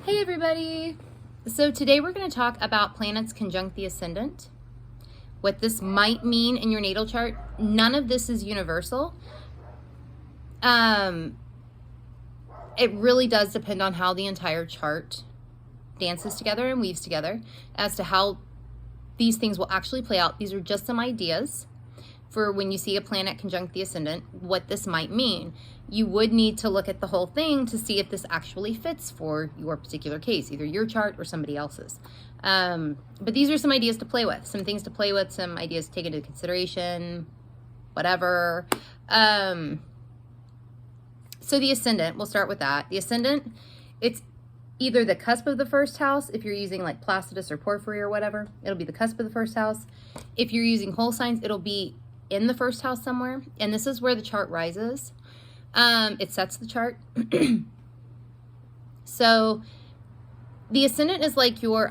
Hey everybody! So today we're going to talk about planets conjunct the ascendant, what this might mean in your natal chart. None of this is universal. It really does depend on how the entire chart dances together and weaves together as to how these things will actually play out. These are just some ideas for when you see a planet conjunct the ascendant, what this might mean. You would need to look at the whole thing to see if this actually fits for your particular case, either your chart or somebody else's. But these are some ideas to play with, some things to play with, some ideas to take into consideration, whatever. So the ascendant, we'll start with that. The ascendant, it's either the cusp of the first house, if you're using like Placidus or Porphyry or whatever, it'll be the cusp of the first house. If you're using whole signs, it'll be in the first house somewhere. And this is where the chart rises. It sets the chart. So the ascendant is like your,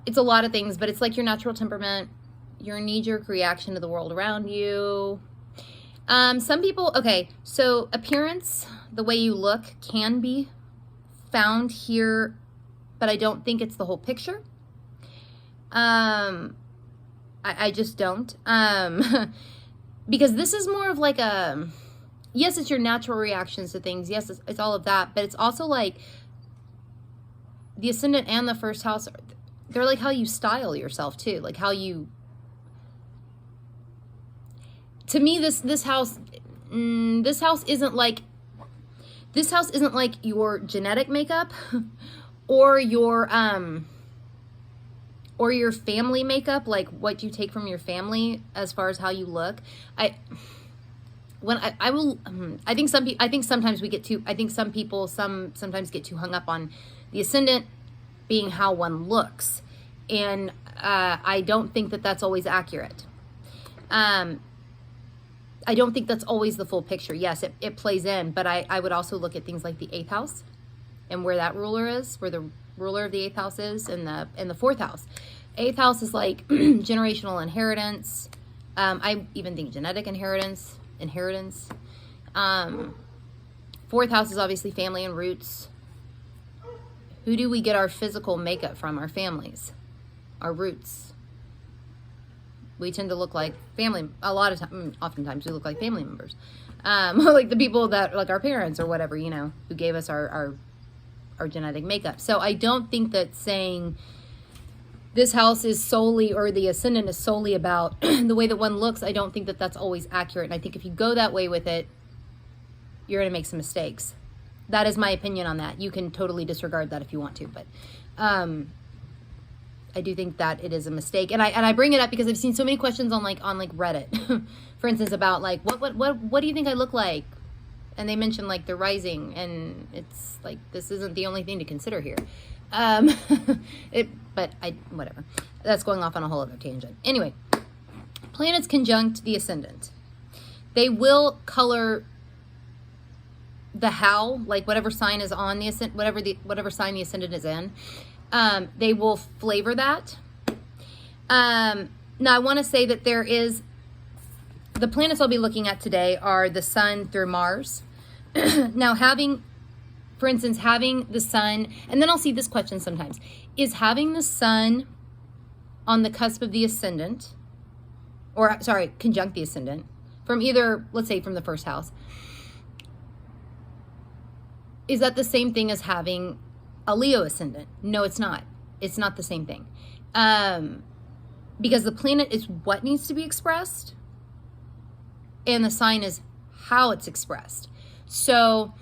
it's a lot of things, but it's like your natural temperament, your knee-jerk reaction to the world around you. Some people, okay, so appearance, the way you look can be found here, but I don't think it's the whole picture. I just don't. Because this is more of like a, yes, it's your natural reactions to things. Yes, it's all of that. But it's also like the ascendant and the first house, they're like how you style yourself too. Like how you, to me, this house isn't like your genetic makeup or your family makeup, like what you take from your family as far as how you look. I think sometimes some people sometimes get too hung up on the ascendant being how one looks. And I don't think that that's always accurate. I don't think that's always the full picture. Yes, it plays in, but I would also look at things like the 8th house and where that ruler is, where the ruler of the 8th house is, in the 4th house. 8th house is like generational inheritance. I even think genetic inheritance. 4th house is obviously family and roots. Who do we get our physical makeup from? Our families, our roots. We tend to look like family. A lot of times, oftentimes we look like family members. Like the people that, like our parents or whatever, you know, who gave us our genetic makeup. So I don't think that saying this house is solely, or the ascendant is solely about the way that one looks, I don't think that that's always accurate. And I think if you go that way with it, you're going to make some mistakes. That is my opinion on that. You can totally disregard that if you want to, but I do think that it is a mistake. And I bring it up because I've seen so many questions on Reddit, for instance, about like, what do you think I look like? And they mention like the rising, and it's like, this isn't the only thing to consider here. Whatever. That's going off on a whole other tangent. Anyway, planets conjunct the ascendant. They will color the how, like whatever sign is on the ascendant, whatever sign the ascendant is in. They will flavor that. Now I want to say that there is, the planets I'll be looking at today are the sun through Mars. Now for instance, having the sun, and then I'll see this question sometimes, is having the sun on the cusp of the ascendant, or sorry, conjunct the ascendant, from either, let's say from the first house, is that the same thing as having a Leo ascendant? No, it's not. It's not the same thing. Because the planet is what needs to be expressed, and the sign is how it's expressed. So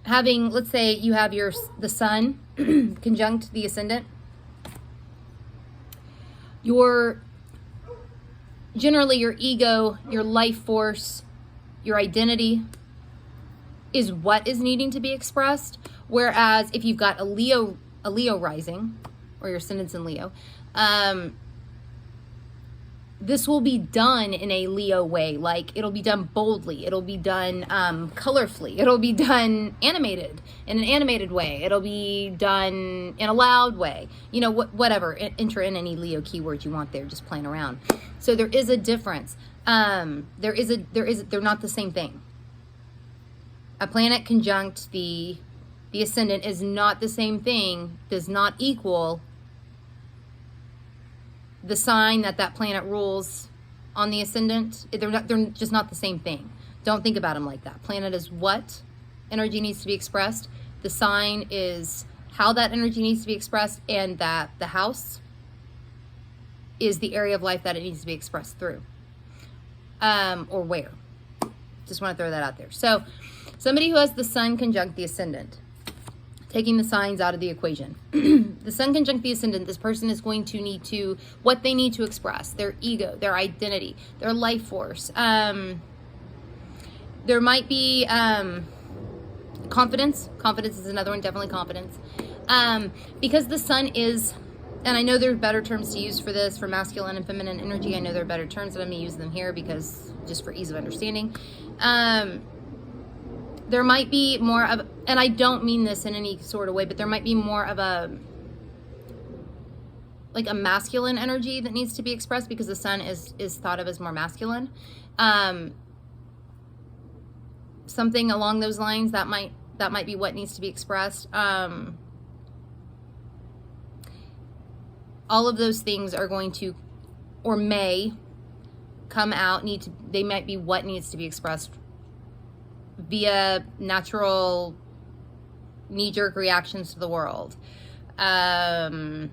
having, let's say you have the sun conjunct the ascendant, generally your ego, your life force, your identity is what is needing to be expressed. Whereas if you've got a Leo rising, or your ascendant's in Leo, this will be done in a Leo way. Like it'll be done boldly. It'll be done colorfully. It'll be done animated in an animated way. It'll be done in a loud way. You know, whatever. Enter in any Leo keyword you want there. Just playing around. So there is a difference. They're not the same thing. A planet conjunct the the ascendant is not the same thing, does not equal the sign that that planet rules on the ascendant. They're just not the same thing. Don't think about them like that. Planet is what energy needs to be expressed. The sign is how that energy needs to be expressed, and that the house is the area of life that it needs to be expressed through, or where. Just want to throw that out there. So somebody who has the sun conjunct the ascendant, taking the signs out of the equation. The sun conjunct the ascendant, this person is going to need to, what they need to express, their ego, their identity, their life force. There might be confidence. Confidence is another one, definitely confidence. Because the sun is, and I know there are better terms to use for this, for masculine and feminine energy. I know there are better terms, but I'm going to use them here because just for ease of understanding. There might be more of, and I don't mean this in any sort of way, but there might be more of a, like a masculine energy that needs to be expressed because the sun is thought of as more masculine. Something along those lines, that might be what needs to be expressed. All of those things are going to, or may come out, they might be what needs to be expressed via natural knee-jerk reactions to the world, natural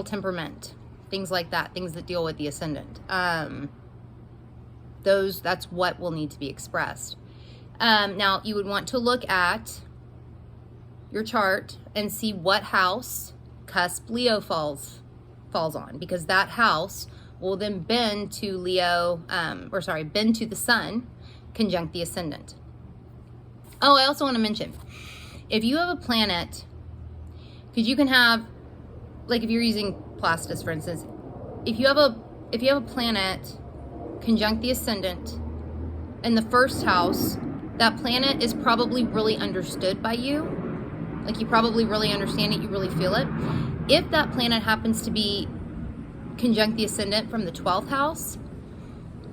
temperament, things like that, things that deal with the ascendant. That's what will need to be expressed. Now you would want to look at your chart and see what house cusp Leo falls on, because that house will then bend to Leo, bend to the sun conjunct the ascendant. Oh, I also want to mention, if you have a planet, because you can have, like if you're using Plastus, for instance, if you have a planet conjunct the ascendant in the first house, that planet is probably really understood by you. Like you probably really understand it, you really feel it. If that planet happens to be conjunct the ascendant from the 12th house,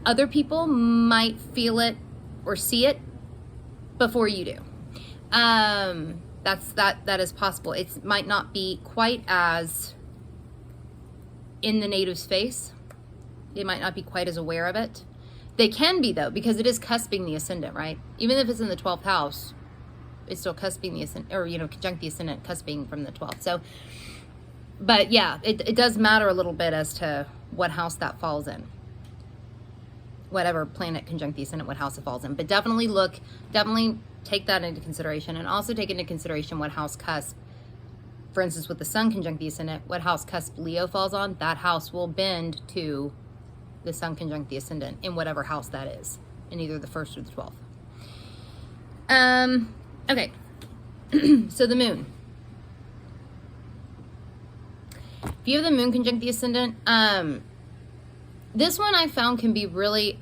other people might feel it or see it before you do. That is possible. It might not be quite as in the native's face. They might not be quite as aware of it. They can be, though, because it is cusping the ascendant, right? Even if it's in the 12th house, it's still cusping the ascendant, or, conjunct the ascendant, cusping from the 12th. So, but yeah, it does matter a little bit as to what house that falls in. Whatever planet conjunct the ascendant, what house it falls in. But definitely take that into consideration, and also take into consideration what house cusp, for instance, with the sun conjunct the ascendant, what house cusp Leo falls on, that house will bend to the sun conjunct the ascendant in whatever house that is, in either the 1st or the 12th. Okay. So the moon. If you have the moon conjunct the ascendant, this one I found can be really,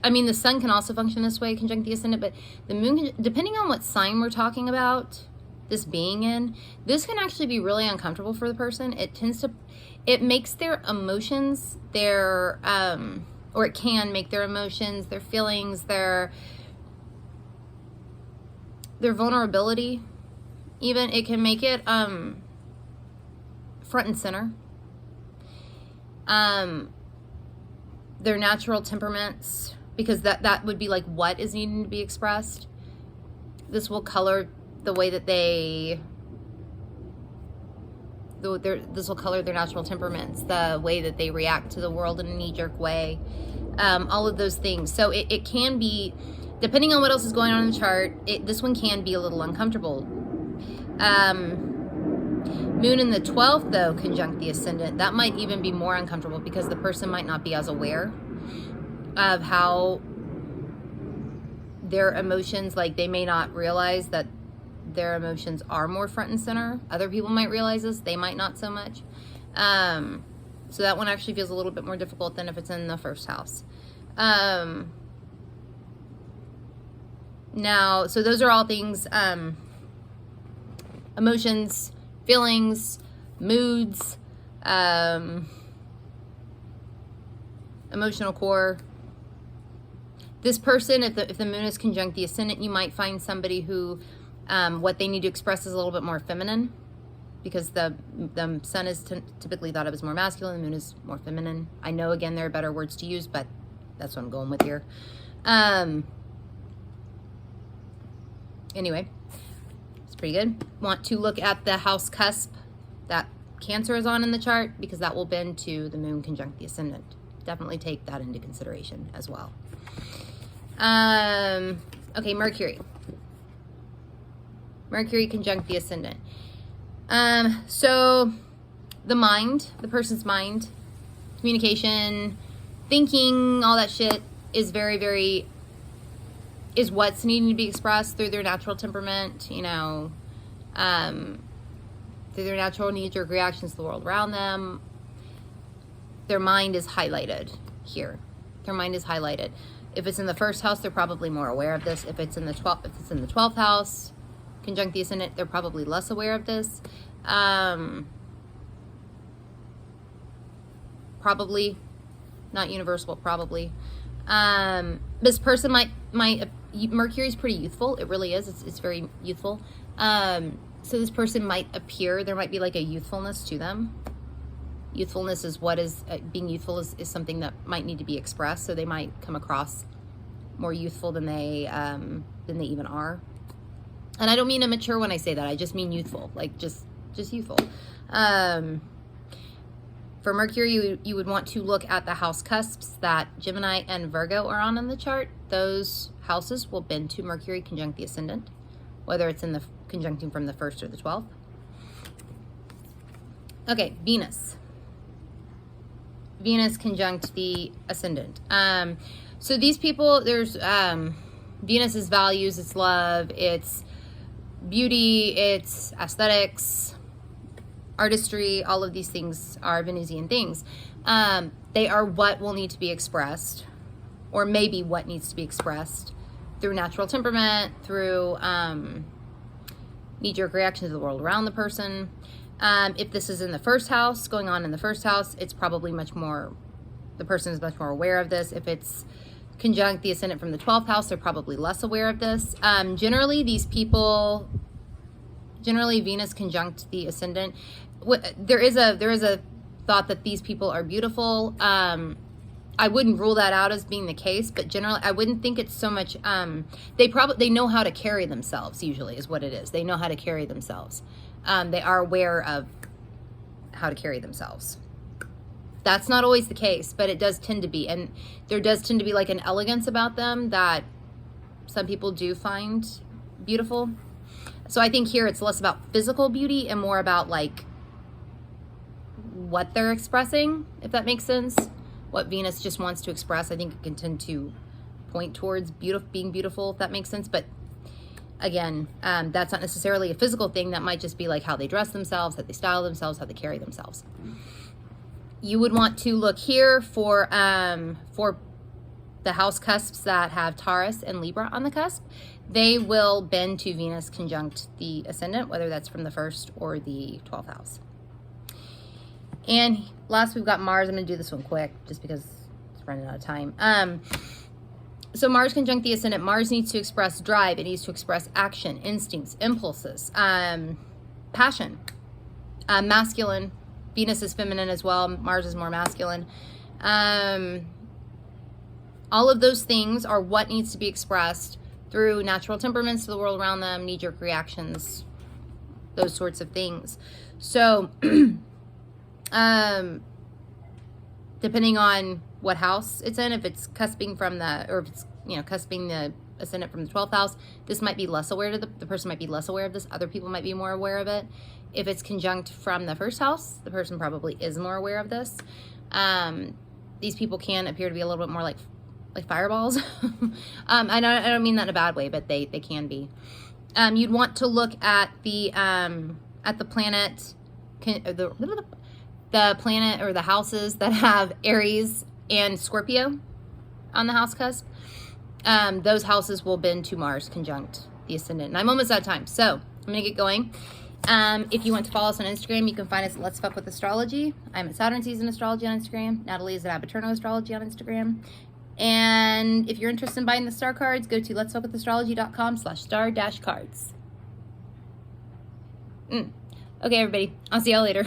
the sun can also function this way, conjunct the ascendant, but the moon, depending on what sign we're talking about this being in, this can actually be really uncomfortable for the person. It makes their emotions, or it can make their emotions, their feelings, their vulnerability, even, it can make it front and center. Their natural temperaments, because that would be like what is needing to be expressed. This will color the way that this will color their natural temperaments, the way that they react to the world in a knee-jerk way, all of those things. So it can be, depending on what else is going on in the chart, this one can be a little uncomfortable. Moon in the 12th, though, conjunct the ascendant, that might even be more uncomfortable because the person might not be as aware of how their emotions, like they may not realize that their emotions are more front and center. Other people might realize this, they might not so much. So that one actually feels a little bit more difficult than if it's in the first house. Now, so those are all things, emotions, feelings, moods, emotional core, This person, if the moon is conjunct the ascendant, you might find somebody who what they need to express is a little bit more feminine, because the sun is typically thought of as more masculine, the moon is more feminine. I know, again, there are better words to use, but that's what I'm going with here. Anyway, it's pretty good. Want to look at the house cusp that Cancer is on in the chart, because that will bend to the moon conjunct the ascendant. Definitely take that into consideration as well. Okay, Mercury. Mercury conjunct the ascendant. So the mind, the person's mind, communication, thinking, all that shit is very, very, is what's needing to be expressed through their natural temperament, you know, through their natural knee-jerk reactions to the world around them. Their mind is highlighted here. Their mind is highlighted. If it's in the first house, they're probably more aware of this. If it's in the 12th house, conjunct the ascendant, they're probably less aware of this. Probably, not universal, probably. This person might Mercury's pretty youthful. It really is. It's very youthful. So this person might appear, there might be like a youthfulness to them. Youthfulness is what is, being youthful is something that might need to be expressed. So they might come across more youthful than they even are. And I don't mean immature when I say that. I just mean youthful, like just youthful. For Mercury, you would want to look at the house cusps that Gemini and Virgo are on in the chart. Those houses will bend to Mercury conjunct the ascendant, whether it's in the conjuncting from the 1st or the 12th. Okay, Venus. Venus conjunct the ascendant. So these people, there's Venus's values, it's love, it's beauty, it's aesthetics, artistry. All of these things are Venusian things. They are what will need to be expressed, or maybe what needs to be expressed through natural temperament, through knee-jerk reaction to the world around the person. If this is in the first house, going on in the first house, it's probably much more, the person is much more aware of this. If it's conjunct the ascendant from the 12th house, they're probably less aware of this. Generally, these people, generally Venus conjunct the ascendant. There is a thought that these people are beautiful. I wouldn't rule that out as being the case, but generally I wouldn't think it's so much, they know how to carry themselves, usually is what it is. They know how to carry themselves. They are aware of how to carry themselves. That's not always the case, but it does tend to be. And there does tend to be like an elegance about them that some people do find beautiful. So I think here it's less about physical beauty and more about like what they're expressing, if that makes sense. What Venus just wants to express, I think it can tend to point towards being beautiful, if that makes sense. But again, that's not necessarily a physical thing. That might just be like how they dress themselves, how they style themselves, how they carry themselves. You would want to look here for the house cusps that have Taurus and Libra on the cusp. They will bend to Venus conjunct the ascendant, whether that's from the 1st or the 12th house. And last, we've got Mars. I'm going to do this one quick just because it's running out of time. So Mars conjunct the ascendant. Mars needs to express drive. It needs to express action, instincts, impulses, passion, masculine. Venus is feminine as well. Mars is more masculine. All of those things are what needs to be expressed through natural temperaments to the world around them, knee-jerk reactions, those sorts of things. So depending on what house it's in, if it's cusping from or if it's, cusping the ascendant from the 12th house, this might be less aware of the person might be less aware of this. Other people might be more aware of it. If it's conjunct from the 1st house, the person probably is more aware of this. These people can appear to be a little bit more like fireballs. I don't mean that in a bad way, but they can be. You'd want to look at the planet, the planet or the houses that have Aries and Scorpio on the house cusp. Those houses will bend to Mars conjunct the ascendant. And I'm almost out of time, so I'm gonna get going. If you want to follow us on Instagram, you can find us at Let's Fuck with Astrology. I'm at Saturn Season Astrology on Instagram. Natalie is at Abaterno Astrology on Instagram. And if you're interested in buying the star cards, go to letstalkwithastrology.com/star-cards. Okay, everybody. I'll see y'all later.